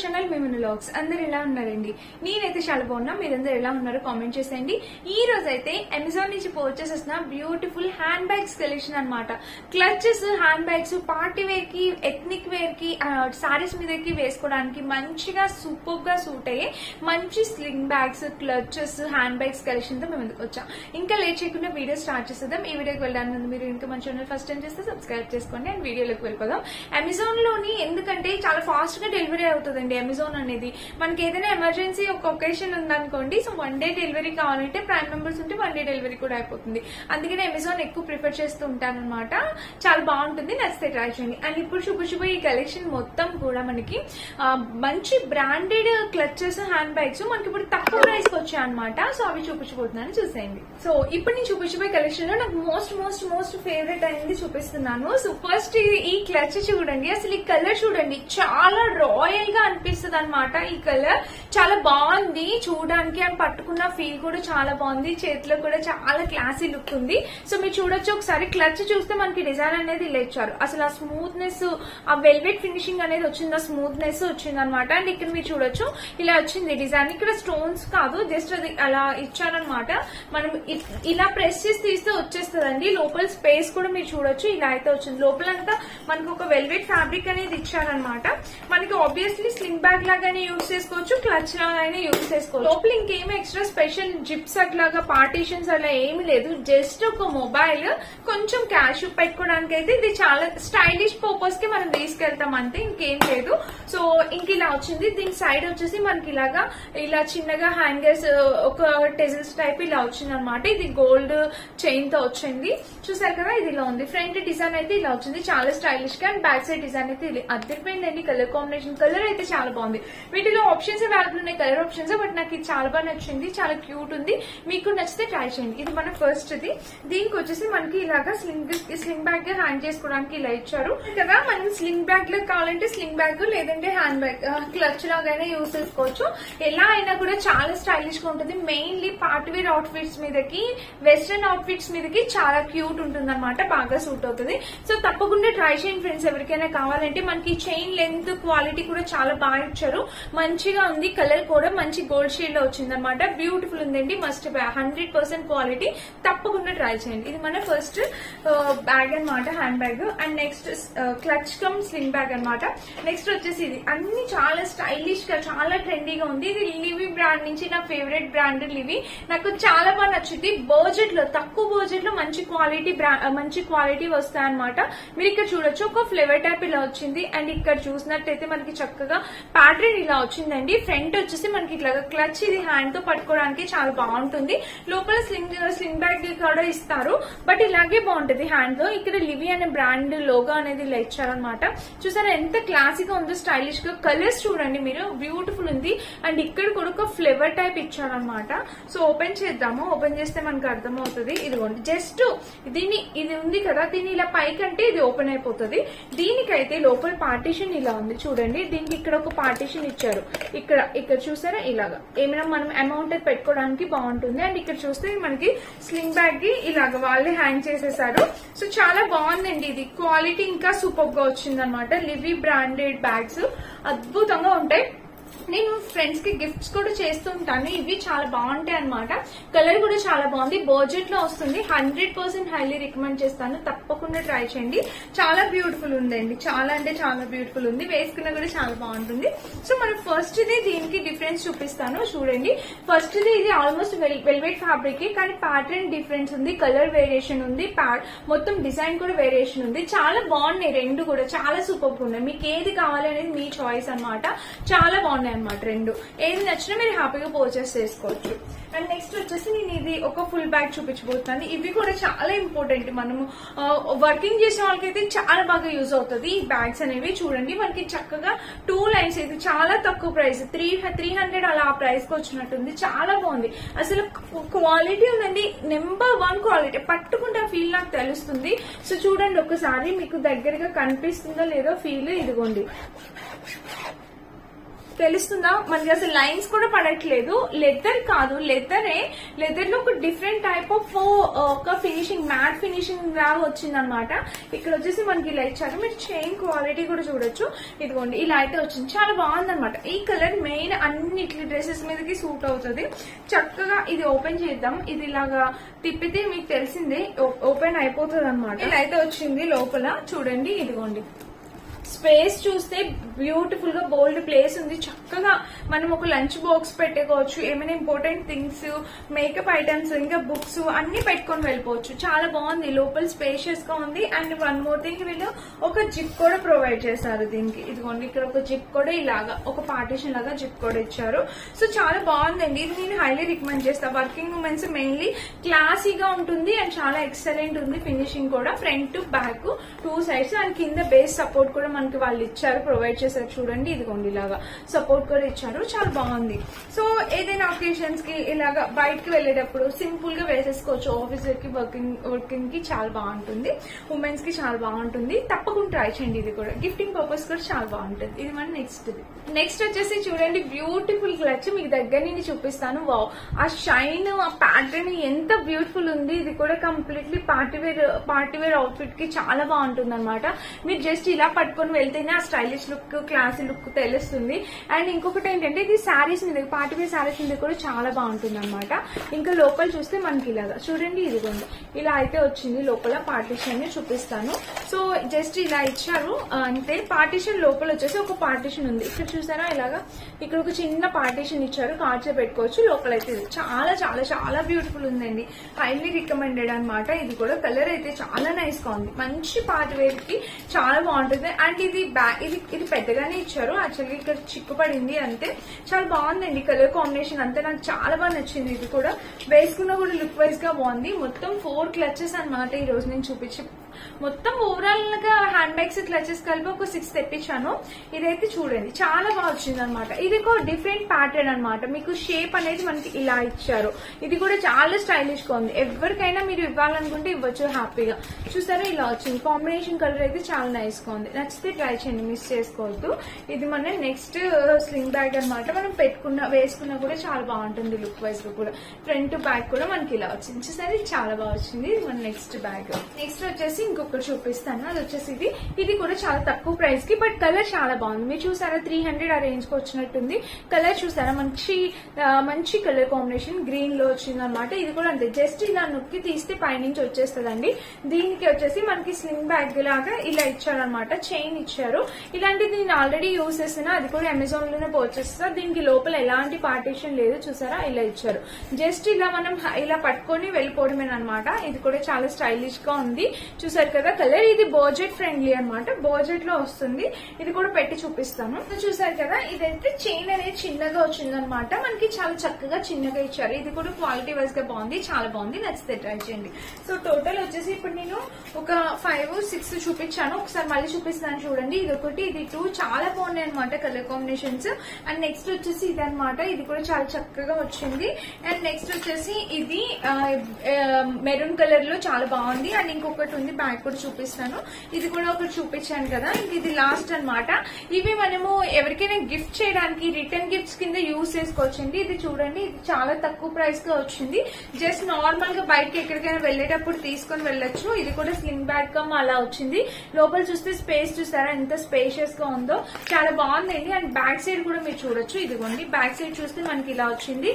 Channel మిమన్ vlogs అందరు ఎలా ఉన్నారండి? నేనైతే చాలా బాగున్నా. మీరందరూ ఎలా ఉన్నారో కామెంట్ చేసేయండి. ఈ రోజు అయితే అమెజాన్ నుంచి పర్చేస్ చేసిన బ్యూటిఫుల్ హ్యాండ్ బ్యాగ్స్ కలెక్షన్ అన్నమాట. Clutches, hand bags party wear కి, ఎథ్నిక్ వేర్ కి, సారీస్ మీదకి వేసుకోవడానికి మంచిగా సూపర్ గా సూట్ అయ్యే మంచి sling bags, clutches, hand bags collection తో మేము ఎందుకు వచ్చాం. ఇంకా లేట్ చేయకుండా వీడియో స్టార్ట్ చేసేద్దాం. ఈ వీడియోకి వెళ్ళడానికి ముందు మీరు ఇంకా మన ఛానల్ ఫస్ట్ టైం చేస్తే సబ్స్క్రైబ్ చేసుకోండి అండ్ వీడియోలోకి వెళ్ళిపోదాం. అమెజాన్ లోని ఎందుకంటే చాలా ఫాస్ట్ గా డెలివరీ అవుతుందండి. అమెజాన్ అనేది మనకి ఏదైనా ఎమర్జెన్సీ ఒక ఒకేషన్ ఉందనుకోండి, సో 1 day డెలివరీ కావాలంటే ప్రైమ్ మెంబర్స్ ఉంటే 1 day డెలివరీ కూడా అయిపోతుంది. అందుకనే అమెజాన్ ఎక్కువ ప్రిఫర్ చేస్తూ ఉంటాను అనమాట. చాలా బాగుంటుంది, నచ్చితే ట్రై చేయండి. అండ్ ఇప్పుడు చూపించబోయే ఈ కలెక్షన్ మొత్తం కూడా మనకి మంచి బ్రాండెడ్ క్లచెస్, హ్యాండ్ బ్యాగ్స్ మనకి ఇప్పుడు తక్కువ ప్రైస్ కి వచ్చాయి అనమాట. సో అవి చూపించబోతున్నాను, చూసేయండి. సో ఇప్పుడు నేను చూపించబోయే కలెక్షన్ లో నాకు మోస్ట్ ఫేవరెట్ అనేది చూపిస్తున్నాను. సో ఫస్ట్ ఈ క్లచ్ చూడండి, అసలు ఈ కలర్ చూడండి, చాలా రాయల్ గా అనిపిస్తుంది అనమాట. ఈ కలర్ చాలా బాగుంది చూడడానికి, అండ్ పట్టుకున్న ఫీల్ కూడా చాలా బాగుంది. చేతిలో కూడా చాలా క్లాసీ లుక్ ఉంది. సో మీరు చూడొచ్చు ఒకసారి. క్లచ్ చూస్తే మనకి డిజైన్ అనేది ఇలా ఇచ్చారు. అసలు ఆ స్మూత్నెస్, ఆ వెల్వెట్ ఫినిషింగ్ అనేది వచ్చింది, ఆ స్మూత్నెస్ వచ్చింది అనమాట. అండ్ ఇక్కడ మీరు చూడొచ్చు ఇలా వచ్చింది డిజైన్. ఇక్కడ స్టోన్స్ కాదు, జస్ట్ అది అలా ఇచ్చారనమాట. మనం ఇలా ప్రెస్ చేసి తీస్తే వచ్చేస్తుందండి. లోపల స్పేస్ కూడా మీరు చూడొచ్చు, ఇలా అయితే వచ్చింది. లోపలంతా మనకు ఒక వెల్వెట్ ఫ్యాబ్రిక్ అనేది ఇచ్చారనమాట. మనకి ఆబ్వియస్లీ స్లింగ్ బ్యాగ్ లాగానే యూజ్ చేసుకోవచ్చు, క్లచ్ లాగానే యూజ్ చేసుకోవచ్చు. లోపల ఇంకేమీ ఎక్స్ట్రా స్పెషల్ జిప్స్ అట్లాగా పార్టీషన్స్ అలా ఏమి లేదు. జస్ట్ ఒక మొబైల్, కొంచెం క్యాష్ పెట్టుకోవడానికి అయితే ఇది చాలా స్టైలిష్ పర్పస్ కి మనం తీసుకెళ్తాం అంతే, ఇంకేం లేదు. సో ఇంక ఇలా వచ్చింది. దీని సైడ్ వచ్చేసి మనకి ఇలాగా ఇలా చిన్నగా హ్యాంగర్స్, ఒక టెజిల్స్ టైప్ ఇలా వచ్చింది అనమాట. ఇది గోల్డ్ చైన్ తో వచ్చింది, చూసారు కదా. ఇది ఇలా ఉంది. ఫ్రంట్ డిజైన్ అయితే ఇలా వచ్చింది, చాలా స్టైలిష్ గా. అండ్ బ్యాక్ సైడ్ డిజైన్ అయితే అదిరిపోయిందండి. కలర్ కాంబినేషన్, కలర్ అయితే చాలా బాగుంది. వీటిలో ఆప్షన్స్ అవైలబుల్ ఉన్నాయి, కలర్ ఆప్షన్స్. బట్ నాకు ఇది చాలా బాగా నచ్చింది, చాలా క్యూట్ ఉంది. మీకు నచ్చితే ట్రై చేయండి. ఇది మన ఫస్ట్ ది. దీనికి వచ్చేసి మనకి ఇలాగా స్లింగ్ బ్యాగ్ హ్యాండ్ చేసుకోవడానికి ఇలా ఇచ్చారు కదా. మనం స్లింగ్ బ్యాగ్ లో కావాలంటే స్లింగ్ బ్యాగ్, లేదంటే హ్యాండ్ బ్యాగ్, క్లచ్ లాగైనా యూజ్ చేసుకోవచ్చు. ఎలా అయినా కూడా చాలా స్టైలిష్ గా ఉంటుంది. మెయిన్లీ పార్టీ వేర్ అవుట్ఫిట్స్ మీదకి, వెస్ట్రన్ అవుట్ఫిట్స్ మీదకి చాలా క్యూట్ ఉంటుంది అనమాట. బాగా సూట్ అవుతుంది. సో తప్పకుండా ట్రై చేయండి ఫ్రెండ్స్. ఎవరికైనా కావాలంటే మనకి చైన్ లెంత్, క్వాలిటీ కూడా చాలా బాగా ఇచ్చారు, మంచిగా ఉంది. కలర్ కూడా మంచి గోల్డ్ షేడ్ లో వచ్చింది అనమాట. బ్యూటిఫుల్ ఉందండి. Must 100% quality. తప్పకుండా ట్రై చేయండి. ఇది మన ఫస్ట్ బ్యాగ్ అనమాట, hand bag. And next clutch come sling bag అనమాట. నెక్స్ట్ వచ్చేసి ఇది అన్ని చాలా స్టైలిష్ గా, చాలా ట్రెండీగా ఉంది. ఇది లివి బ్రాండ్ నుంచి నా ఫేవరెట్ బ్రాండ్ లివి. నాకు చాలా బాగా నచ్చింది. బడ్జెట్ లో, తక్కువ బడ్జెట్ లో మంచి క్వాలిటీ వస్తాయి అనమాట. మీరు ఇక్కడ చూడొచ్చు, ఒక ఫ్లేవర్ టైప్ ఇలా వచ్చింది. అండ్ ఇక్కడ చూసినట్టయితే మనకి చక్కగా ప్యాటర్న్ ఇలా వచ్చిందండి. ఫ్రంట్ వచ్చేసి మనకి ఇట్లా క్లచ్, ఇది హ్యాండ్ తో పట్టుకోవడానికి చాలా బాగుంటుంది. లోపల స్లింగ్ బ్యాగ్ కూడా ఇస్తారు, బట్ ఇలాగే బాగుంటుంది హ్యాండ్ లో. ఇక్కడ లివి అనే బ్రాండ్ లోగో అనేది ఇలా ఇచ్చారనమాట. చూసారా ఎంత క్లాసిక్ గా ఉందో, స్టైలిష్ గా. కలర్స్ చూడండి మీరు, బ్యూటిఫుల్ ఉంది. అండ్ ఇక్కడ కూడా ఒక ఫ్లేవర్ టైప్ ఇచ్చారనమాట. సో ఓపెన్ చేద్దాము. ఓపెన్ చేస్తే మనకు అర్థమవుతుంది. ఇదిగోండి, జస్ట్ దీన్ని, ఇది ఉంది కదా, దీన్ని ఇలా పైకంటే ఇది ఓపెన్ అయిపోతుంది. దీనికైతే లోపల పార్టీషన్ ఇలా ఉంది చూడండి. దీనికి ఇక్కడ ఒక పార్టీషన్ ఇచ్చారు. ఇక్కడ చూసారా, ఇలాగా ఏమైనా మనం అమౌంట్ పెట్టుకోవడానికి బాగుంటుంది. అండ్ ఇక్కడ చూస్తే మనకి స్లింగ్ బ్యాగ్ కి ఇలాగ వాళ్ళే హ్యాంగ్ చేసేసారు. సో చాలా బాగుందండి. ఇది క్వాలిటీ ఇంకా సూపర్ గా వచ్చింది అనమాట. లివి బ్రాండెడ్ బ్యాగ్స్ అద్భుతంగా ఉంటాయి. నేను ఫ్రెండ్స్ కి గిఫ్ట్స్ కూడా చేస్తూ ఉంటాను. ఇవి చాలా బాగుంటాయి అనమాట. కలర్ కూడా చాలా బాగుంది, బడ్జెట్ లో వస్తుంది. 100% హైలీ రికమెండ్ చేస్తాను. తప్పకుండా ట్రై చేయండి. చాలా బ్యూటిఫుల్ ఉందండి, చాలా అంటే చాలా బ్యూటిఫుల్ ఉంది. వేసుకున్నా కూడా చాలా బాగుంటుంది. సో మనం ఫస్ట్ ది దీనికి డిఫరెన్స్ చూపిస్తాను చూడండి. ఫస్ట్ ది ఇది ఆల్మోస్ట్ వెల్వెట్ ఫ్యాబ్రిక్, కానీ ప్యాటర్న్ డిఫరెన్స్ ఉంది, కలర్ వేరియేషన్ ఉంది, మొత్తం డిజైన్ కూడా వేరియేషన్ ఉంది. చాలా బాగున్నాయి రెండు కూడా, చాలా సూపర్ ఉన్నాయి. మీకు ఏది కావాలి అనేది మీ చాయిస్ అనమాట. చాలా బాగున్నాయి అనమాట రెండు. ఏది నచ్చినా మీరు హ్యాపీగా పర్చేస్ చేసుకోవచ్చు. అండ్ నెక్స్ట్ వచ్చేసి నేను ఇది ఒక ఫుల్ బ్యాగ్ చూపించబోతున్నాను. ఇవి కూడా చాలా ఇంపార్టెంట్. మనము వర్కింగ్ చేసే వాళ్ళకైతే చాలా బాగా యూజ్ అవుతుంది ఈ బ్యాగ్స్ అనేవి. చూడండి మనకి చక్కగా 2 లైన్స్. ఇది చాలా తక్కువ ప్రైస్, 300 అలా ఆ ప్రైస్ కి వచ్చినట్టుంది. చాలా బాగుంది, అసలు క్వాలిటీ ఉందండి. Number 1 quality. పట్టుకుంటే ఆ ఫీల్ నాకు తెలుస్తుంది. సో చూడండి ఒకసారి, మీకు దగ్గరగా కనిపిస్తుందో లేదో ఫీల్. ఇదిగోండి, తెలుస్తుందా మనకి అసలు లైన్స్ కూడా పడట్లేదు. లెదర్ కాదు, లెదర్ లో ఒక డిఫరెంట్ టైప్ ఆఫ్ ఒక ఫినిషింగ్, మ్యాట్ ఫినిషింగ్ లాగా వచ్చింది అనమాట. ఇక్కడ వచ్చేసి మనకి ఇలా ఇచ్చారు. మీరు చైన్ క్వాలిటీ కూడా చూడొచ్చు. ఇదిగోండి ఇలా అయితే వచ్చింది, చాలా బాగుంది అనమాట. ఈ కలర్ మెయిన్ అన్నిటి డ్రెస్సెస్ మీదకి సూట్ అవుతుంది. చక్కగా ఇది ఓపెన్ చేద్దాం. ఇది ఇలాగా తిప్పితే మీకు తెలిసిందే ఓపెన్ అయిపోతుంది అనమాట. ఇలా అయితే వచ్చింది లోపల చూడండి. ఇదిగోండి స్పేస్ చూస్తే బ్యూటిఫుల్ గా బోల్డ్ ప్లేస్ ఉంది. చక్కగా మనం ఒక లంచ్ బాక్స్ పెట్టుకోవచ్చు. ఏమైనా ఇంపార్టెంట్ థింగ్స్, మేకప్ ఐటమ్స్, ఇంకా బుక్స్ అన్ని పెట్టుకొని వెళ్ళిపోవచ్చు. చాలా బాగుంది. లోపల స్పేషియస్ గా ఉంది. అండ్ వన్ మోర్ థింగ్, వీళ్ళు ఒక జిప్ కూడా ప్రొవైడ్ చేశారు దీనికి. ఇదిగోండి ఇక్కడ ఒక జిప్ కూడా ఇలాగా ఒక పార్టీషన్ లాగా జిప్ కూడా ఇచ్చారు. సో చాలా బాగుందండి. ఇది నేను హైలీ రికమెండ్ చేస్తా. వర్కింగ్ ఉమెన్స్ మెయిన్లీ క్లాసీగా ఉంటుంది అండ్ చాలా ఎక్సలెంట్ ఉంది. ఫినిషింగ్ కూడా front to back 2 sides and కింద బేస్ సపోర్ట్ కూడా మనకి వాళ్ళు ఇచ్చారు, ప్రొవైడ్ చేశారు. చూడండి ఇదిగోండి ఇలాగా సపోర్ట్ కూడా ఇచ్చారు. చాలా బాగుంది. సో ఏదైనా ఒకేషన్స్ కి ఇలాగా బయటకు వెళ్లేటప్పుడు సింపుల్ గా వేసేసుకోవచ్చు. ఆఫీస్ కి వర్కింగ్ కి చాలా బాగుంటుంది. ఉమెన్స్ కి చాలా బాగుంటుంది. తప్పకుండా ట్రై చేయండి. ఇది కూడా గిఫ్టింగ్ పర్పస్ కూడా చాలా బాగుంటుంది. ఇది మన నెక్స్ట్ వచ్చేసి చూడండి బ్యూటిఫుల్ క్లచ్. మీకు దగ్గర నుంచి చూపిస్తాను. వావ్, ఆ షైన్, ఆ ప్యాటర్న్ ఎంత బ్యూటిఫుల్ ఉంది. ఇది కూడా కంప్లీట్లీ పార్టీవేర్ అవుట్ఫిట్ కి చాలా బాగుంటుంది అనమాట. మీరు జస్ట్ ఇలా పట్టుకొని వెళ్తేనే ఆ స్టైలిష్ లుక్, క్లాసీ లుక్ తెలుస్తుంది. అండ్ ఇంకొకటి ఏంటంటే ఇది శారీస్ మీద, పార్టీవేర్ శారీస్ మీద కూడా చాలా బాగుంటుంది అనమాట. ఇంకా లోపల చూస్తే మనకి ఇలాగా చూడండి. ఇదిగోండి ఇలా అయితే వచ్చింది. లోపల పార్టీషన్ ని చూపిస్తాను. సో జస్ట్ ఇలా ఇచ్చారు అంతే. పార్టీషన్ లోపల వచ్చేసి ఒక పార్టీషన్ ఉంది. ఇక్కడ చూసారా ఇలాగా ఇక్కడ ఒక చిన్న పార్టీషన్ ఇచ్చారు. కార్డ్స్ పెట్టుకోవచ్చు. లోపల అయితే చాలా చాలా చాలా బ్యూటిఫుల్ ఉందండి. హైలీ రికమెండెడ్ అనమాట. ఇది కూడా కలర్ అయితే చాలా నైస్ గా ఉంది. మంచి పార్టీవేర్ కి చాలా బాగుంటుంది. అండ్ ఇది పెద్దగానే ఇచ్చారు. యాక్చువల్గా ఇక్కడ చిక్కు పడింది అంతే. చాలా బాగుందండి. కలర్ కాంబినేషన్ అంతే నాకు చాలా బాగా నచ్చింది. ఇది కూడా వేసుకున్నా కూడా లుక్ వైజ్ గా బాగుంది. మొత్తం 4 క్లచెస్ అనమాట ఈ రోజు నేను చూపించి. మొత్తం ఓవరాల్ గా హ్యాండ్ బ్యాగ్స్ క్లచెస్ కలిపి ఒక 6 తెప్పించాను. ఇదైతే చూడండి చాలా బాగా వచ్చింది అనమాట. ఇది ఒక డిఫరెంట్ ప్యాటర్న్ అనమాట. మీకు షేప్ అనేది మనకి ఇలా ఇచ్చారు. ఇది కూడా చాలా స్టైలిష్ గా ఉంది. ఎవరికైనా మీరు ఇవ్వాలనుకుంటే ఇవ్వచ్చు హ్యాపీగా. చూసారా ఇలా వచ్చింది. కాంబినేషన్ కలర్ అయితే చాలా నైస్ గా ఉంది. నచ్చితే ట్రై చేయండి, మిస్ చేసుకోవద్దు. ఇది మన నెక్స్ట్ స్లింగ్ బ్యాగ్ అనమాట. మనం వేసుకున్నా కూడా చాలా బాగుంటుంది లుక్ వైజ్ గా కూడా. ఫ్రంట్ బ్యాగ్ కూడా మనకి ఇలా వచ్చింది. చూసారా ఇది చాలా బాగా వచ్చింది. ఇది మన నెక్స్ట్ బ్యాగ్. నెక్స్ట్ వచ్చేసి ఇంకొకటి చూపిస్తాను. అది వచ్చేసి ఇది కూడా చాలా తక్కువ ప్రైస్ కి, బట్ కలర్ చాలా బాగుంది. మీరు చూసారా 300 ఆ రేంజ్ కి వచ్చినట్టుంది. కలర్ చూసారా మంచి కలర్ కాంబినేషన్ గ్రీన్ లో వచ్చింది అనమాట. ఇది కూడా అంతే. జస్ట్ ఇలా నొక్కి తీస్తే పైనుంచి వచ్చేస్తుందండి. దీనికి వచ్చేసి మనకి స్లింగ్ బ్యాగ్ లాగా ఇలా ఇచ్చారనమాట. చైన్ ఇచ్చారు. ఇలాంటిది నేను ఆల్రెడీ యూజ్ చేస్తున్నా. అది కూడా అమెజాన్ లోనే పర్చేస్ చేస్తా. దీనికి లోపల ఎలాంటి పార్టీషన్ లేదు. చూసారా ఇలా ఇచ్చారు. జస్ట్ ఇలా మనం ఇలా పట్టుకొని వెళ్ళిపోవడమేనమాట. ఇది కూడా చాలా స్టైలిష్ గా ఉంది. చూసారు కదా కలర్. ఇది బడ్జెట్ ఫ్రెండ్లీ అనమాట. బడ్జెట్ లో వస్తుంది. ఇది కూడా పెట్టి చూపిస్తాను. చూసారు కదా ఇదైతే చైన్ అనేది చిన్నగా వచ్చిందనమాట. మనకి చాలా చక్కగా చిన్నగా ఇచ్చారు. ఇది కూడా క్వాలిటీ వైజ్ గా బాగుంది. చాలా బాగుంది. నచ్చితే ట్రై చేయండి. సో టోటల్ వచ్చేసి ఇప్పుడు నేను ఒక 5, 6 చూపించాను. ఒకసారి మళ్ళీ చూపిస్తాను చూడండి. ఇది ఒకటి, ఇది 2 చాలా బాగున్నాయి అనమాట కలర్ కాంబినేషన్స్. అండ్ నెక్స్ట్ వచ్చేసి ఇది అనమాట. ఇది కూడా చాలా చక్కగా వచ్చింది. అండ్ నెక్స్ట్ వచ్చేసి ఇది మెరూన్ కలర్ లో చాలా బాగుంది. అండ్ ఇంకొకటి ఉంది, బ్యాగ్ కూడా చూపిస్తాను. ఇది కూడా ఒకటి చూపించాను కదా. ఇది లాస్ట్ అనమాట. ఇవి మనము ఎవరికైనా గిఫ్ట్ చేయడానికి రిటర్న్ గిఫ్ట్స్ కింద యూజ్ చేసుకోవచ్చండి. ఇది చూడండి ఇది చాలా తక్కువ ప్రైస్ గా వచ్చింది. జస్ట్ నార్మల్ గా బయటకి ఎక్కడికైనా వెళ్లేటప్పుడు తీసుకొని వెళ్ళొచ్చు. ఇది కూడా స్లింగ్ బ్యాగ్ కమ్ అలా వచ్చింది. లోపల చూస్తే స్పేస్ చూస్తారా ఎంత స్పేషియస్ గా ఉందో. చాలా బాగుందండి. అండ్ బ్యాక్ సైడ్ కూడా మీరు చూడొచ్చు. ఇదిగోండి బ్యాక్ సైడ్ చూస్తే మనకి ఇలా వచ్చింది.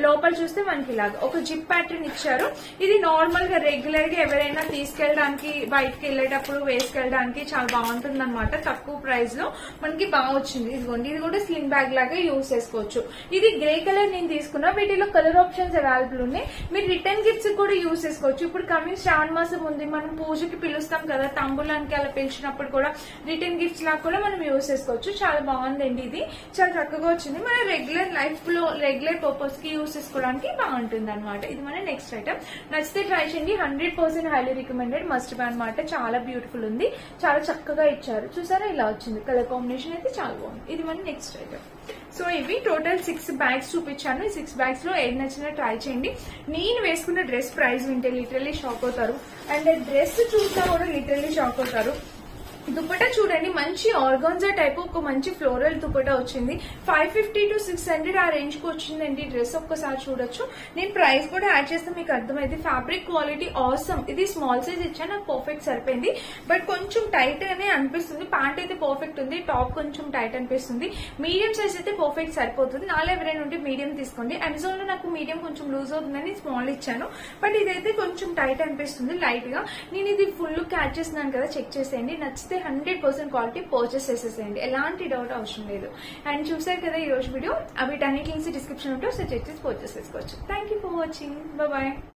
లోపల చూస్తే మనకి ఇలాగా ఒక జిప్ ప్యాటర్న్ ఇచ్చారు. ఇది నార్మల్ గా రెగ్యులర్ గా ఎవరైనా తీసుకెళ్ళడానికి బయటకి వెళ్లేటప్పుడు వేసుకెళ్ళడానికి చాలా బాగుంటుంది అనమాట. తక్కువ ప్రైస్ లో మనకి బాగా వచ్చింది. ఇదిగోండి ఇది కూడా స్లింగ్ బ్యాగ్ లాగా యూజ్ చేసుకోవచ్చు. ఇది గ్రే కలర్ నేను తీసుకున్నా. వీటిలో కలర్ ఆప్షన్స్ అవైలబుల్ ఉన్నాయి. మీరు రిటర్న్ గిఫ్ట్స్ కూడా యూజ్ చేసుకోవచ్చు. ఇప్పుడు కమింగ్ శ్రావణ మాసం ఉంది. మనం పూజకి పిలుస్తాం కదా, తాంబూలానికి అలా పిలిచినప్పుడు కూడా రిటర్న్ గిఫ్ట్స్ లాగా కూడా మనం యూజ్ చేసుకోవచ్చు. చాలా బాగుందండి. ఇది చాలా చక్కగా వచ్చింది. మన రెగ్యులర్ లైఫ్ లో రెగ్యులర్ పర్పస్ కి యూజ్ చేసుకోవడానికి బాగుంటుంది అనమాట. ఇది మన నెక్స్ట్ ఐటమ్. నచ్చితే ట్రై చేయండి. 100% హైలీ రికమెండెడ్. మస్ట్ బై అనమాట. చాలా బ్యూటిఫుల్ ఉంది. చాలా చక్కగా ఇచ్చారు. చూసారా ఇలా వచ్చింది. కలర్ కాంబినేషన్ అయితే చాలా బాగుంది. ఇది మన నెక్స్ట్ ఐటమ్. సో ఇవి టోటల్ 6 బ్యాగ్స్ చూపించాను. ఈ 6 బ్యాగ్స్ లో ఏది నచ్చినా ట్రై చేయండి. నేను వేసుకున్న డ్రెస్ ప్రైస్ వింటే లిటరల్లీ షాక్ అవుతారు. అండ్ డ్రెస్ చూసినా కూడా లిటరల్లీ షాక్ అవుతారు. దుపట్టా చూడండి, మంచి ఆర్గాన్జా టైప్ ఒక మంచి ఫ్లోరల్ దుపట్టా వచ్చింది. 550 to 600 ఆ రేంజ్ కు వచ్చిందండి డ్రెస్. ఒక్కసారి చూడొచ్చు. నేను ప్రైస్ కూడా యాడ్ చేస్తే మీకు అర్థమైంది. Fabric quality awesome. ఇది స్మాల్ సైజ్ ఇచ్చా, నాకు పర్ఫెక్ట్ సరిపోయింది. బట్ కొంచెం టైట్ గానే అనిపిస్తుంది. ప్యాంట్ అయితే పర్ఫెక్ట్ ఉంది, టాప్ కొంచెం టైట్ అనిపిస్తుంది. మీడియం సైజ్ అయితే పర్ఫెక్ట్ సరిపోతుంది. నాలో ఎవరైనా ఉంటే మీడియం తీసుకోండి. అమెజాన్ లో నాకు మీడియం కొంచెం లూజ్ అవుతుందని స్మాల్ ఇచ్చాను. బట్ ఇదైతే కొంచెం టైట్ అనిపిస్తుంది లైట్ గా. నేను ఇది ఫుల్ క్యాచ్ చేస్తున్నాను కదా, చెక్ చేసేయండి. నచ్చితే 100% క్వాలిటీ పర్చేస్ చేసేసేయండి, ఎలాంటి డౌట్ అవసరం లేదు. అండ్ చూసారు కదా ఈ రోజు వీడియో, అవి అన్నిటి లింక్స్ డిస్క్రిప్షన్ ఉంటే సెర్చ్ చేసి పర్చేస్ చేసుకోవచ్చు. Thank you for watching. Bye.